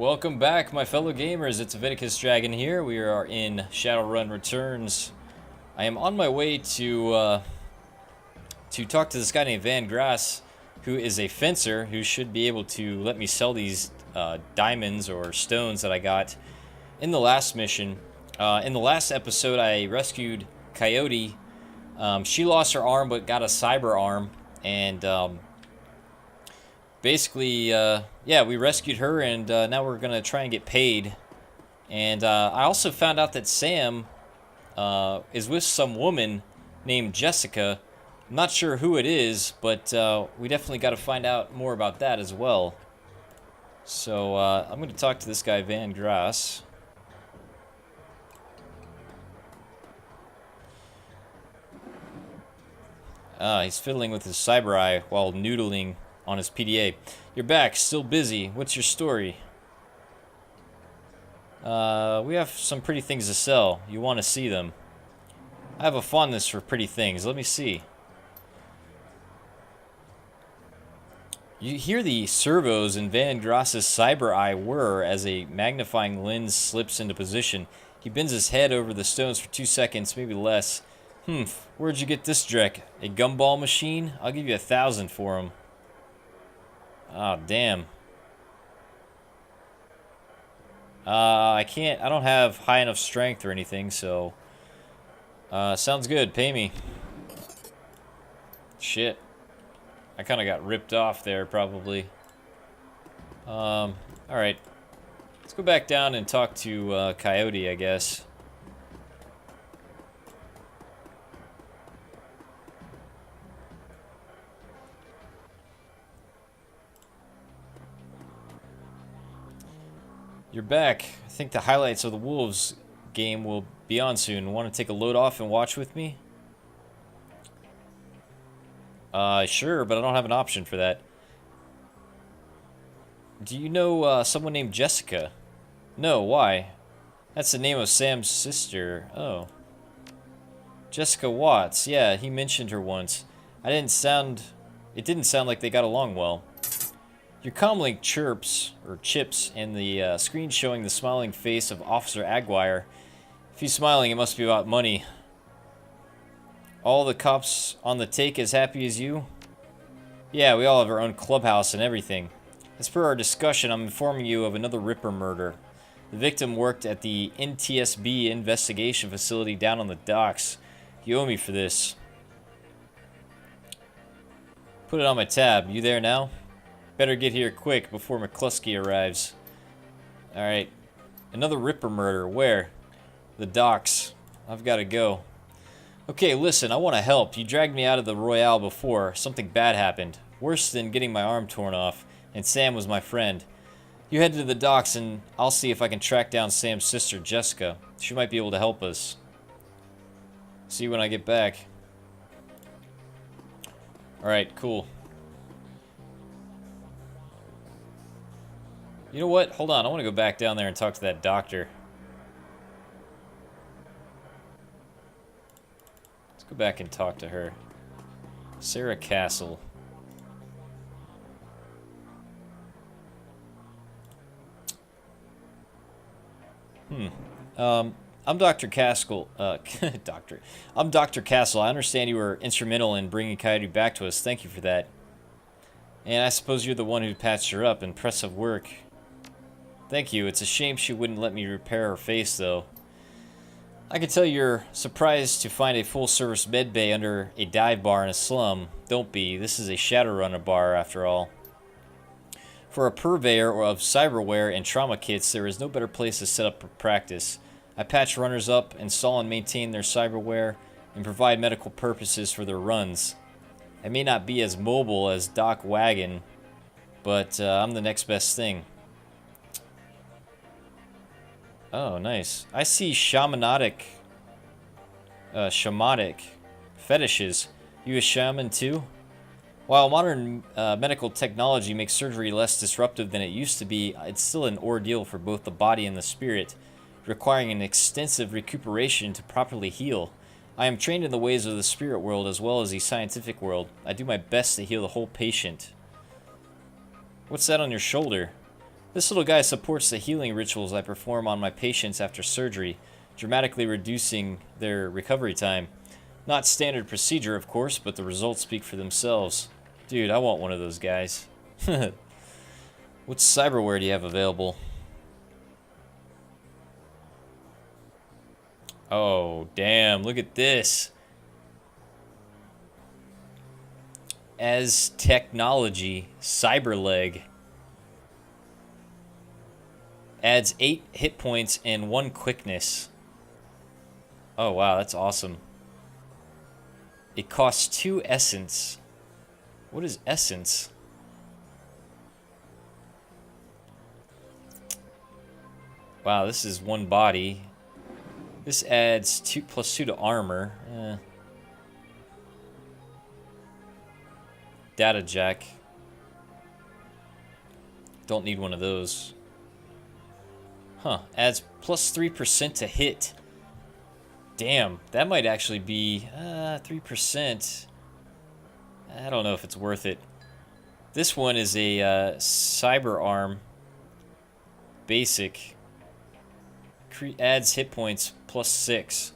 Welcome back, my fellow gamers. It's AviticusDragon here. We are in Shadowrun Returns. I am on my way to talk to this guy named Van Grass, who is a fencer who should be able to let me sell these diamonds or stones that I got in the last mission. In the last episode, I rescued Coyote. She lost her arm but got a cyber arm, and basically, yeah, we rescued her, and now we're gonna try and get paid. And I also found out that Sam is with some woman named Jessica. I'm not sure who it is, but we definitely got to find out more about that as well. So I'm going to talk to this guy, Van Grass. He's fiddling with his cyber eye while noodling on his PDA. You're back, still busy. What's your story? We have some pretty things to sell. You want to see them? I have a fondness for pretty things. Let me see. You hear the servos in Van Grass's cyber eye whir as a magnifying lens slips into position. He bends his head over the stones for 2 seconds, maybe less. Where'd you get this dreck? A gumball machine? I'll give you 1,000 for him. Oh, damn. I don't have high enough strength or anything, so... sounds good, pay me. Shit. I kind of got ripped off there, probably. Alright. Let's go back down and talk to, Coyote, I guess. You're back. I think the highlights of the Wolves game will be on soon. Want to take a load off and watch with me? Sure, but I don't have an option for that. Do you know someone named Jessica? No, why? That's the name of Sam's sister. Oh. Jessica Watts. Yeah, he mentioned her once. It didn't sound like they got along well. Your comlink chirps, or chips, in the screen showing the smiling face of Officer Aguirre. If he's smiling, it must be about money. All the cops on the take as happy as you? Yeah, we all have our own clubhouse and everything. As per our discussion, I'm informing you of another Ripper murder. The victim worked at the NTSB investigation facility down on the docks. You owe me for this. Put it on my tab. You there now? Better get here quick before McCluskey arrives. Alright. Another Ripper murder. Where? The docks. I've got to go. Okay, listen, I want to help. You dragged me out of the Royale before. Something bad happened. Worse than getting my arm torn off. And Sam was my friend. You head to the docks and I'll see if I can track down Sam's sister, Jessica. She might be able to help us. See you when I get back. Alright, cool. You know what? Hold on. I want to go back down there and talk to that doctor. Let's go back and talk to her. Sarah Castle. I'm Dr. Castle. I'm Dr. Castle. I understand you were instrumental in bringing Coyote back to us. Thank you for that. And I suppose you're the one who patched her up. Impressive work. Thank you. It's a shame she wouldn't let me repair her face, though. I can tell you're surprised to find a full-service med bay under a dive bar in a slum. Don't be. This is a Shadowrunner bar, after all. For a purveyor of cyberware and trauma kits, there is no better place to set up for practice. I patch runners up, install and maintain their cyberware, and provide medical purposes for their runs. I may not be as mobile as Doc Wagon, but I'm the next best thing. Oh, nice. I see shamanic fetishes. You a shaman too? While modern medical technology makes surgery less disruptive than it used to be, it's still an ordeal for both the body and the spirit, requiring an extensive recuperation to properly heal. I am trained in the ways of the spirit world as well as the scientific world. I do my best to heal the whole patient. What's that on your shoulder? This little guy supports the healing rituals I perform on my patients after surgery, dramatically reducing their recovery time. Not standard procedure, of course, but the results speak for themselves. Dude, I want one of those guys. What cyberware do you have available? Oh, damn, look at this. As technology, cyberleg. Adds 8 hit points and 1 quickness. Oh, wow, that's awesome. It costs 2 essence. What is essence? Wow, this is 1 body. This adds 2 plus 2 to armor. Data jack. Don't need one of those. Huh, adds plus 3% to hit. Damn, that might actually be 3%. I don't know if it's worth it. This one is a cyber arm. Basic. Adds hit points plus 6.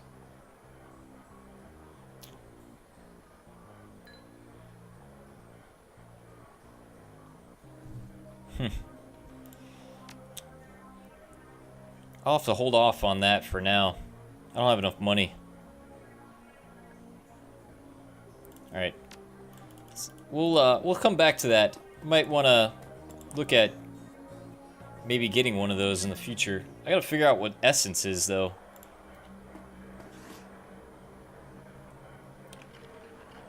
I'll have to hold off on that for now. I don't have enough money. Alright. We'll come back to that. Might want to look at maybe getting one of those in the future. I gotta figure out what essence is, though.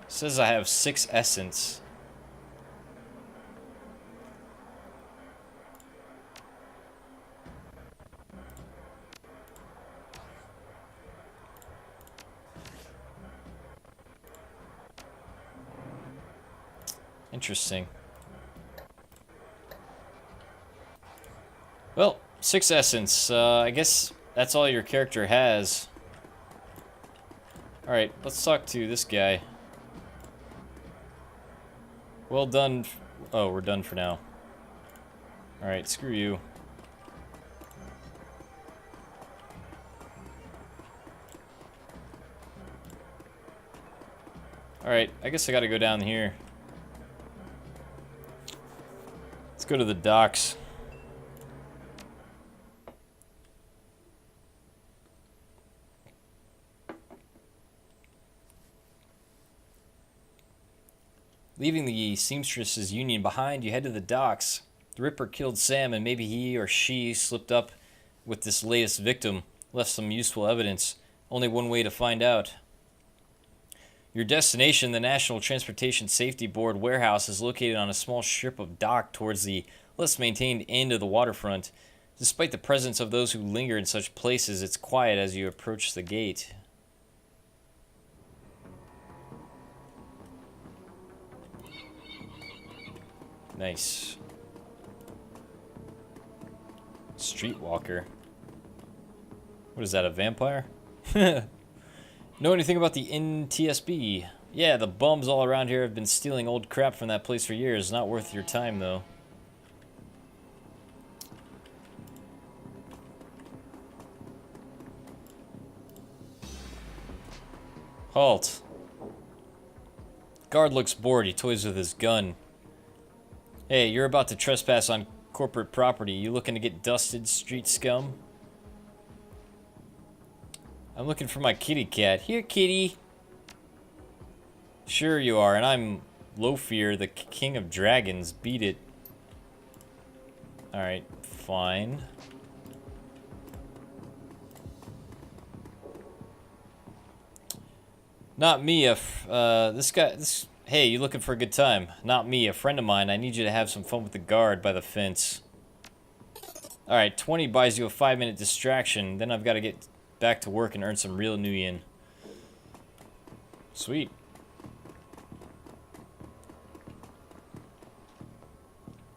It says I have 6 essence. Interesting. Well, 6 essence. I guess that's all your character has. Alright, let's talk to this guy. Well done. Oh, we're done for now. Alright, screw you. Alright, I guess I gotta go down here. Let's go to the docks. Leaving the seamstresses union behind, you head to the docks. The Ripper killed Sam, and maybe he or she slipped up with this latest victim, left some useful evidence. Only one way to find out. Your destination, the National Transportation Safety Board warehouse, is located on a small strip of dock towards the less maintained end of the waterfront. Despite the presence of those who linger in such places, it's quiet as you approach the gate. Nice. Streetwalker. What is that, a vampire? Know anything about the NTSB? Yeah, the bums all around here have been stealing old crap from that place for years. Not worth your time, though. Halt. Guard looks bored. He toys with his gun. Hey, you're about to trespass on corporate property. You looking to get dusted, street scum? I'm looking for my kitty cat. Here, kitty. Sure you are, and I'm Lofear, the king of dragons. Beat it. Alright, fine. Not me, hey, you looking for a good time? Not me, a friend of mine. I need you to have some fun with the guard by the fence. Alright, 20 buys you a 5-minute distraction. Then I've got to get back to work and earn some real Nuyen. Sweet.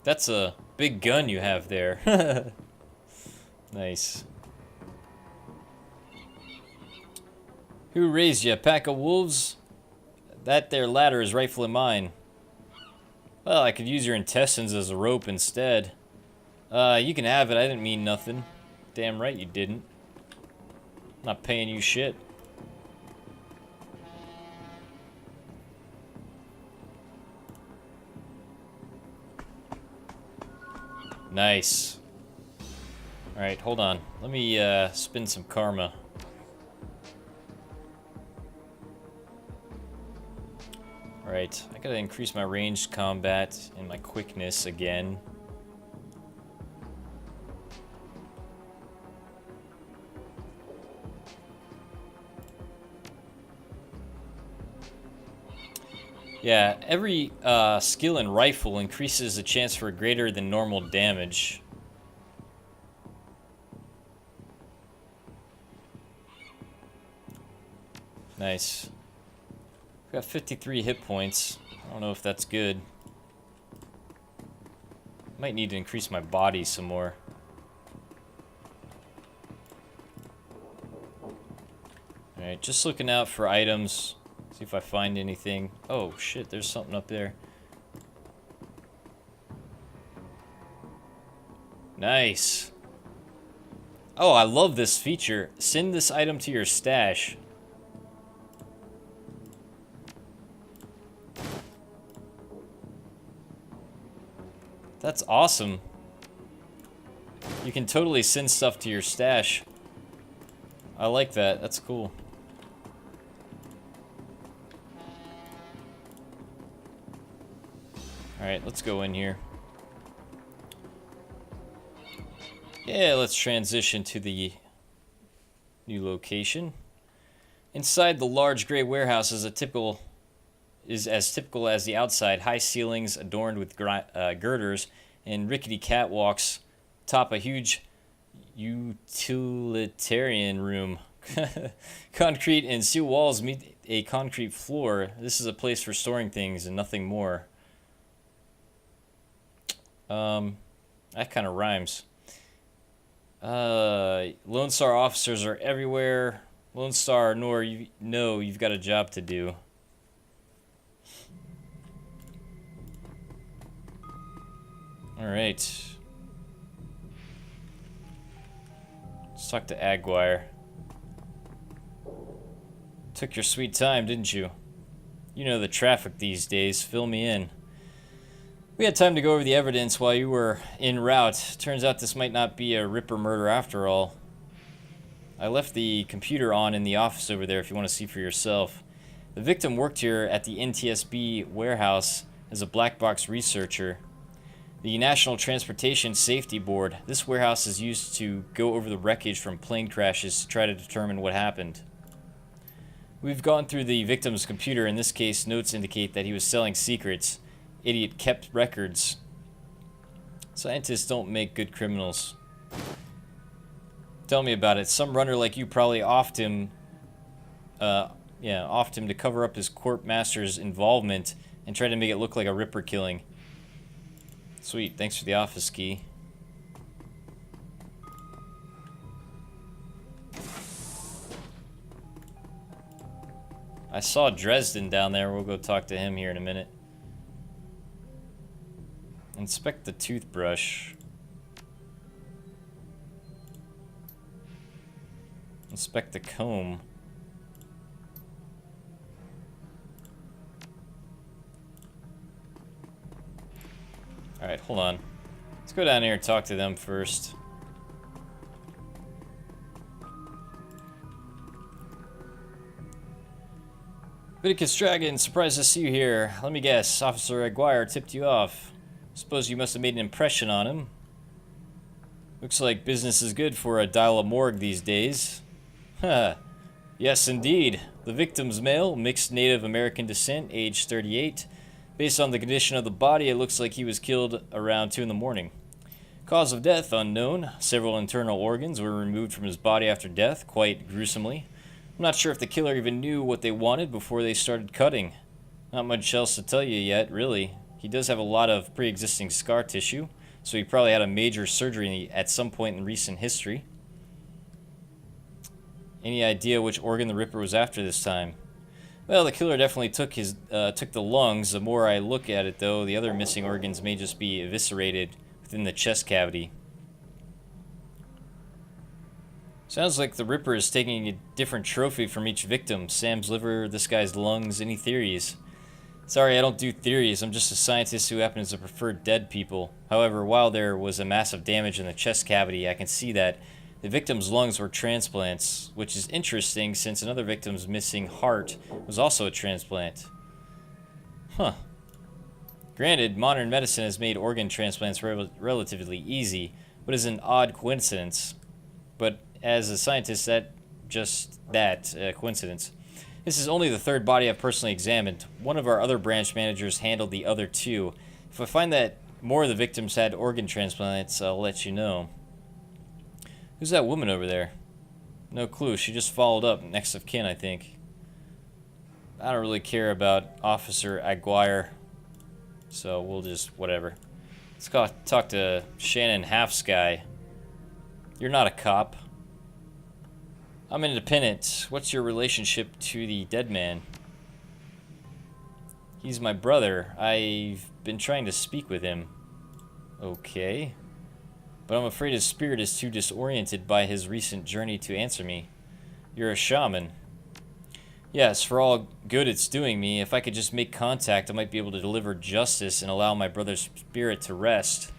That's a big gun you have there. Nice. Who raised you? A pack of wolves? That there ladder is rightfully mine. Well, I could use your intestines as a rope instead. You can have it. I didn't mean nothing. Damn right you didn't. Not paying you shit. Nice. Alright, hold on. Let me spin some karma. Alright, I gotta increase my ranged combat and my quickness again. Yeah, every skill in rifle increases the chance for greater than normal damage. Nice. Got 53 hit points. I don't know if that's good. Might need to increase my body some more. Alright, just looking out for items. See if I find anything. Oh shit, there's something up there. Nice. Oh, I love this feature. Send this item to your stash. That's awesome. You can totally send stuff to your stash. I like that. That's cool. Alright, let's go in here. Yeah, let's transition to the new location. Inside the large gray warehouse is as typical as the outside. High ceilings adorned with girders and rickety catwalks top a huge utilitarian room. Concrete and steel walls meet a concrete floor. This is a place for storing things and nothing more. That kind of rhymes. Lone Star officers are everywhere. Lone Star, you know you've got a job to do. Alright. Let's talk to Aguirre. Took your sweet time, didn't you? You know the traffic these days. Fill me in. We had time to go over the evidence while you were en route. Turns out this might not be a Ripper murder after all. I left the computer on in the office over there if you want to see for yourself. The victim worked here at the NTSB warehouse as a black box researcher. The National Transportation Safety Board. This warehouse is used to go over the wreckage from plane crashes to try to determine what happened. We've gone through the victim's computer. In this case, notes indicate that he was selling secrets. Idiot kept records. Scientists don't make good criminals. Tell me about it. Some runner like you probably offed him to cover up his court master's involvement and try to make it look like a Ripper killing. Sweet, thanks for the office key. I saw Dresden down there. We'll go talk to him here in a minute. Inspect the toothbrush. Inspect the comb. Alright, hold on. Let's go down here and talk to them first. AviticusDragon, surprised to see you here. Let me guess, Officer Aguirre tipped you off. Suppose you must have made an impression on him. Looks like business is good for a dial-a-morgue these days. Huh. Yes, indeed. The victim's male, mixed Native American descent, age 38. Based on the condition of the body, it looks like he was killed around 2 in the morning. Cause of death unknown. Several internal organs were removed from his body after death, quite gruesomely. I'm not sure if the killer even knew what they wanted before they started cutting. Not much else to tell you yet, really. He does have a lot of pre-existing scar tissue, so he probably had a major surgery at some point in recent history. Any idea which organ the Ripper was after this time? Well, the killer definitely took the lungs. The more I look at it, though, the other missing organs may just be eviscerated within the chest cavity. Sounds like the Ripper is taking a different trophy from each victim. Sam's liver, this guy's lungs. Any theories? Sorry, I don't do theories. I'm just a scientist who happens to prefer dead people. However, while there was a massive damage in the chest cavity, I can see that the victim's lungs were transplants, which is interesting since another victim's missing heart was also a transplant. Huh. Granted, modern medicine has made organ transplants relatively easy, but is an odd coincidence. But as a scientist, coincidence. This is only the third body I've personally examined. One of our other branch managers handled the other two. If I find that more of the victims had organ transplants, I'll let you know. Who's that woman over there? No clue. She just followed up. Next of kin, I think. I don't really care about Officer Aguirre, so we'll just whatever. Let's go talk to Shannon Halfsky. You're not a cop. I'm independent. What's your relationship to the dead man? He's my brother. I've been trying to speak with him. Okay. But I'm afraid his spirit is too disoriented by his recent journey to answer me. You're a shaman. Yes, for all good it's doing me, if I could just make contact, I might be able to deliver justice and allow my brother's spirit to rest.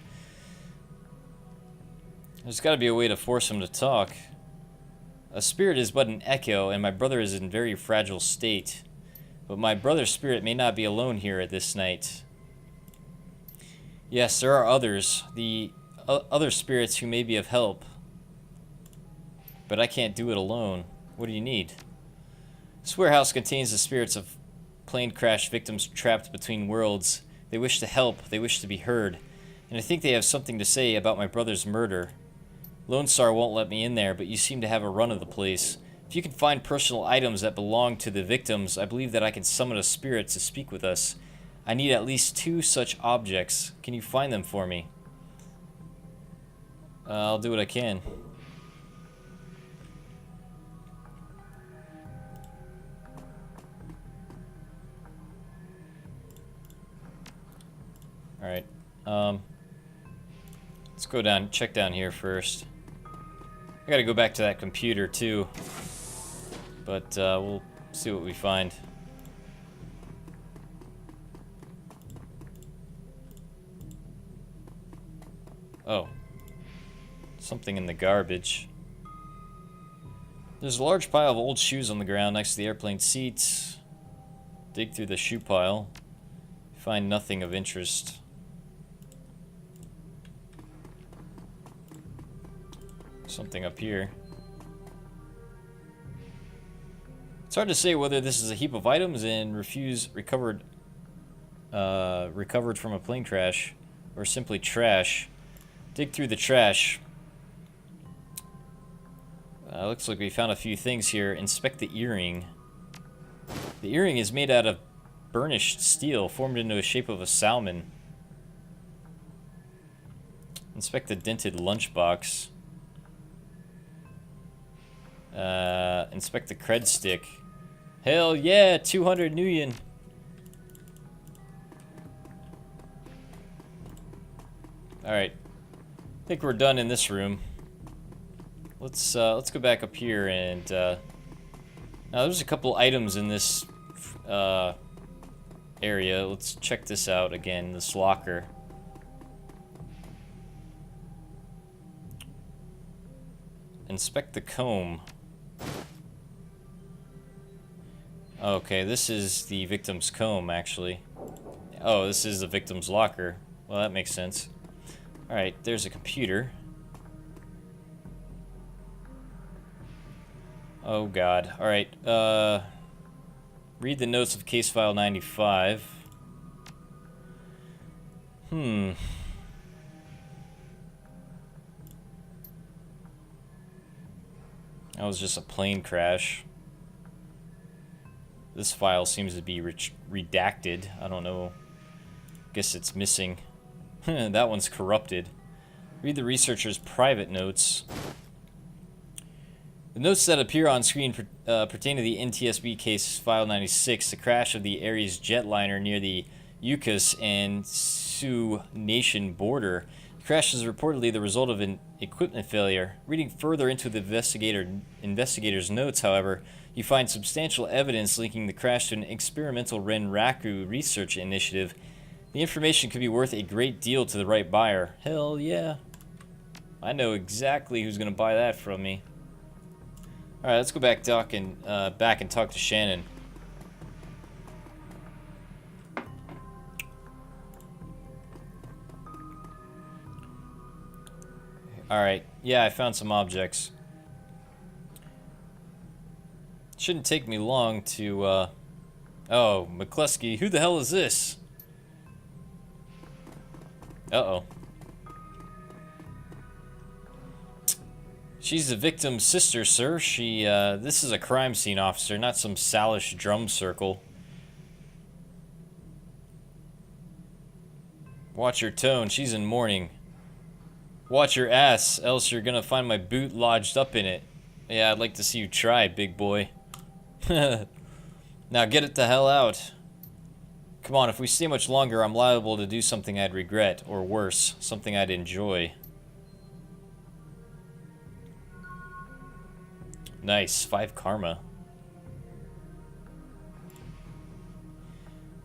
There's got to be a way to force him to talk. A spirit is but an echo, and my brother is in very fragile state. But my brother's spirit may not be alone here at this night. Yes, there are others. The other spirits who may be of help. But I can't do it alone. What do you need? This warehouse contains the spirits of plane crash victims trapped between worlds. They wish to help. They wish to be heard. And I think they have something to say about my brother's murder. Lone Star won't let me in there, but you seem to have a run of the place. If you can find personal items that belong to the victims, I believe that I can summon a spirit to speak with us. I need at least 2 such objects. Can you find them for me? I'll do what I can. Alright. Let's go down, check down here first. I gotta go back to that computer too, but we'll see what we find. Oh, something in the garbage. There's a large pile of old shoes on the ground next to the airplane seats. Dig through the shoe pile. Find nothing of interest. Something up here. It's hard to say whether this is a heap of items and recovered from a plane crash, or simply trash. Dig through the trash. Looks like we found a few things here. Inspect the earring. The earring is made out of burnished steel, formed into a shape of a salmon. Inspect the dented lunchbox. Inspect the cred stick. Hell yeah, 200 Nuyen. Alright. I think we're done in this room. Let's go back up here and now there's a couple items in this area. Let's check this out again, this locker. Inspect the comb. Okay, this is the victim's comb, actually. Oh, this is the victim's locker. Well, that makes sense. Alright, there's a computer. Oh god. Alright, read the notes of case file 95. That was just a plane crash. This file seems to be redacted. I don't know. Guess it's missing. That one's corrupted. Read the researcher's private notes. The notes that appear on screen pertain to the NTSB case file 96, the crash of the Ares jetliner near the Yukos and Sioux Nation border. Crash is reportedly the result of an equipment failure. Reading further into the investigator's notes, however, you find substantial evidence linking the crash to an experimental Renraku research initiative. The information could be worth a great deal to the right buyer. Hell yeah. I know exactly who's going to buy that from me. Alright, let's go back and talk to Shannon. Alright, yeah, I found some objects. Shouldn't take me long to, Oh, McCluskey, who the hell is this? Uh-oh. She's the victim's sister, sir. This is a crime scene officer, not some Salish drum circle. Watch your tone, she's in mourning. Watch your ass, else you're gonna find my boot lodged up in it. Yeah, I'd like to see you try, big boy. Now get it the hell out. Come on, if we stay much longer, I'm liable to do something I'd regret, or worse, something I'd enjoy. Nice, 5 karma.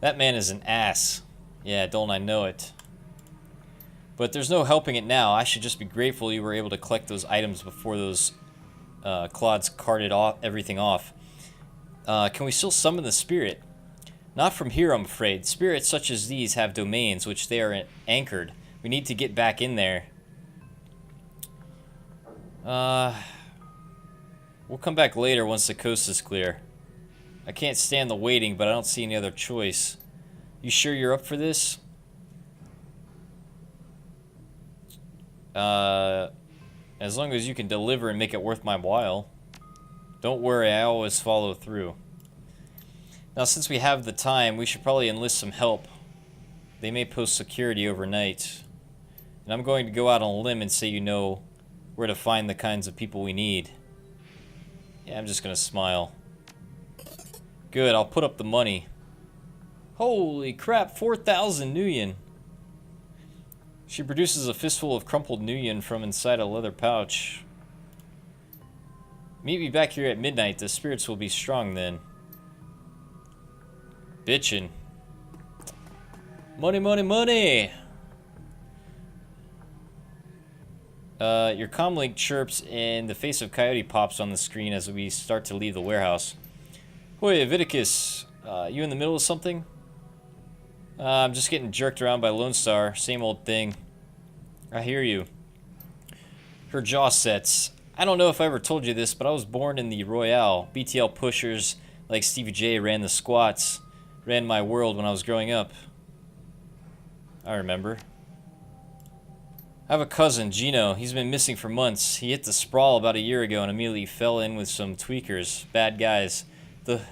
That man is an ass. Yeah, don't I know it. But there's no helping it now. I should just be grateful you were able to collect those items before those clods carted everything off. Can we still summon the spirit? Not from here, I'm afraid. Spirits such as these have domains, which they are anchored. We need to get back in there. We'll come back later once the coast is clear. I can't stand the waiting, but I don't see any other choice. You sure you're up for this? As long as you can deliver and make it worth my while. Don't worry, I always follow through. Now, since we have the time, we should probably enlist some help. They may post security overnight. And I'm going to go out on a limb and say you know where to find the kinds of people we need. Yeah, I'm just gonna smile. Good, I'll put up the money. Holy crap, 4,000 Nuyen. She produces a fistful of crumpled Nuyen from inside a leather pouch. Meet me back here at midnight. The spirits will be strong then. Bitchin'. Money, money, money! Your comlink chirps and the face of Coyote pops on the screen as we start to leave the warehouse. Hoi, Aviticus. You in the middle of something? I'm just getting jerked around by Lone Star. Same old thing. I hear you. Her jaw sets. I don't know if I ever told you this, but I was born in the Royale. BTL pushers like Stevie J ran the squats. Ran my world when I was growing up. I remember. I have a cousin, Gino. He's been missing for months. He hit the sprawl about a year ago and immediately fell in with some tweakers. Bad guys.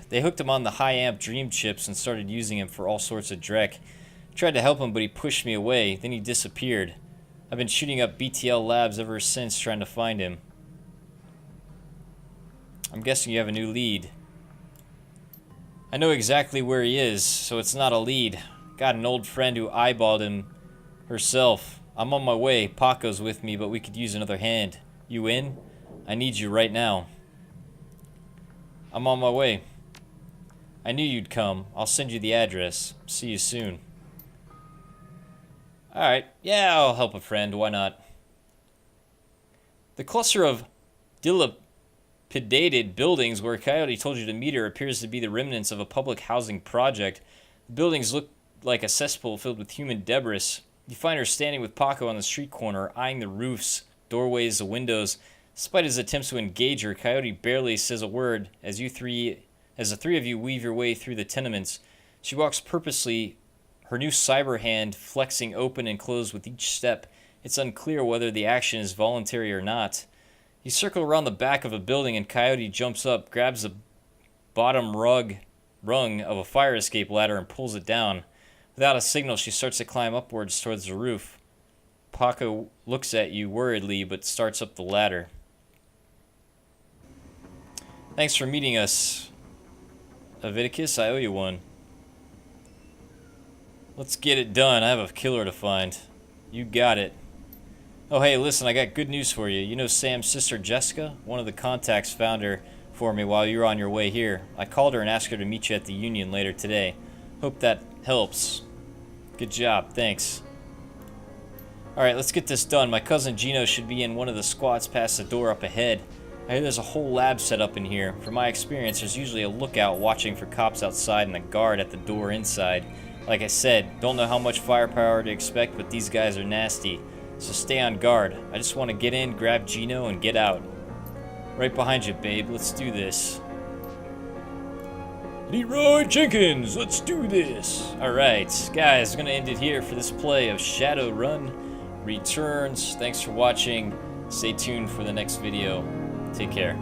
They hooked him on the high amp dream chips and started using him for all sorts of dreck. Tried to help him, but he pushed me away. Then he disappeared. I've been shooting up BTL labs ever since trying to find him. I'm guessing you have a new lead. I know exactly where he is, so it's not a lead. Got an old friend who eyeballed him herself. I'm on my way. Paco's with me, but we could use another hand. You in? I need you right now. I'm on my way. I knew you'd come. I'll send you the address. See you soon. Alright. Yeah, I'll help a friend. Why not? The cluster of dilapidated buildings where Coyote told you to meet her appears to be the remnants of a public housing project. The buildings look like a cesspool filled with human debris. You find her standing with Paco on the street corner, eyeing the roofs, doorways, the windows. Despite his attempts to engage her, Coyote barely says a word as the three of you weave your way through the tenements. She walks purposely, her new cyber hand flexing open and closed with each step. It's unclear whether the action is voluntary or not. You circle around the back of a building and Coyote jumps up, grabs the bottom rung of a fire escape ladder and pulls it down. Without a signal, she starts to climb upwards towards the roof. Paco looks at you worriedly but starts up the ladder. Thanks for meeting us, Aviticus. I owe you one. Let's get it done. I have a killer to find. You got it. Oh, hey, listen, I got good news for you. You know Sam's sister Jessica? One of the contacts found her for me while you were on your way here. I called her and asked her to meet you at the Union later today. Hope that helps. Good job, thanks. Alright, let's get this done. My cousin Gino should be in one of the squads past the door up ahead. I hear there's a whole lab set up in here. From my experience, there's usually a lookout watching for cops outside and a guard at the door inside. Like I said, don't know how much firepower to expect, but these guys are nasty. So stay on guard. I just want to get in, grab Gino, and get out. Right behind you, babe. Let's do this. Leroy Jenkins, let's do this. Alright, guys, I'm going to end it here for this play of Shadowrun Returns. Thanks for watching. Stay tuned for the next video. Take care.